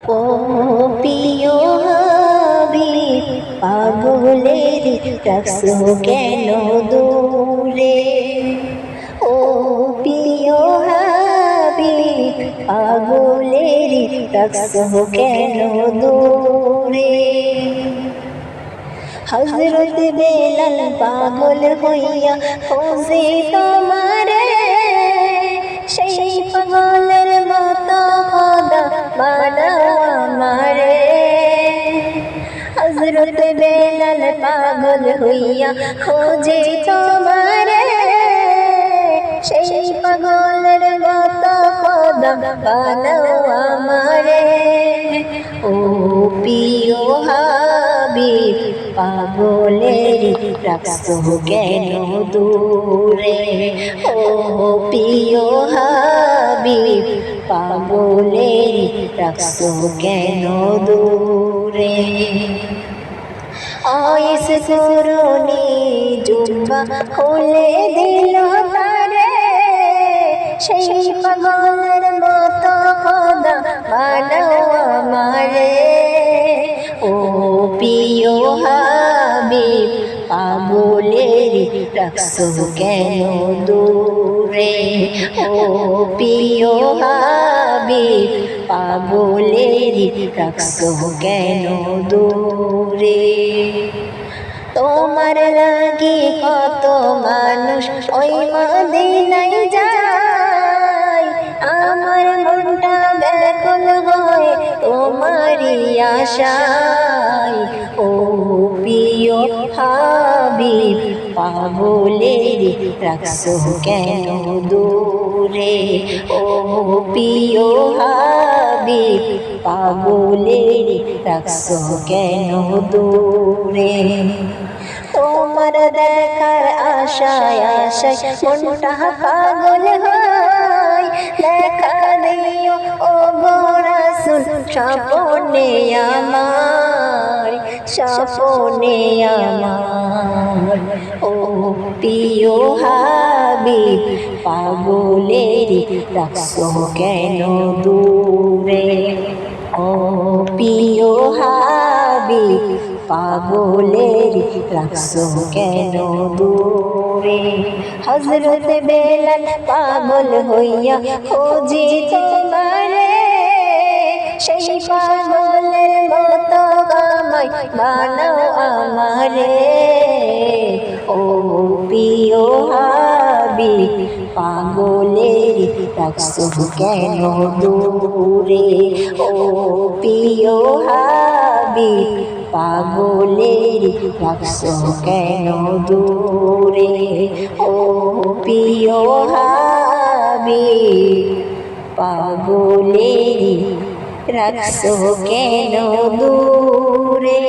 ও প্রিয় হাবিব, পাগলের রাখছো কেন দূরে? ও প্রিয় হাবিব, পাগলের রাখছো কেন দূরে? হযরত বেলাল পাগল হইয়া খোঁজে তোমারে, সেই পাগলের মতো খোদা বানাও আমারে। হযরত বেলাল পাগল হইয়া খোঁজে তোমারে, সেই পাগলের মতো খোদা বানাও আমারে। ও প্রিয় হাবিব, পাগলের রাখছো কেন দূরে? ও প্রিয় হাবিব, পাগলের রাখছো কেন দূরে? আয়েশ করুনি জুব্বা খুলে দিল তারে, সেই পাগলের মতো খোদা বানাও আমারে। ও প্রিয় হাবিব, পাগলের রাখছো কেন দূরে? ও প্রিয় হাবিব, পাগলের রাখছো কেন দূরে? তোমার লাগি কত মানুষ ওই মদিনায় যায়, আমার মনটা ব্যাকুল হয় তোমারই আশায়। ও প্রিয় হাবিব, পাগলের রাখছো কেন দূরে? ও প্রিয় হাবিব, পাগলের রাখছো কেন দূরে? তোমার দেখার আশায় আশায় মনটা পাগল হয়, দেখা দিও ও গো রাসূল স্বপ্নে আমার, স্বপ্নে আমার। ও প্রিয় হাবিব, পাগলের রাখছো কেন দূরে? ও প্রিয় হাবিব, পাগলের রাখছো কেন দূরে? হযরত বেলাল পাগল হইয়া খোঁজে তোমারে, সেই পাগলের মতো আমায় বানাও আমারে। ও প্রিয় হাবিব, পাগলের রাখছো কেন দূরে? ও প্রিয় হাবিব, পাগলের রাখছো কেন দূরে? ও প্রিয় হাবিব, পাগলের রাখছো কেন দূরে?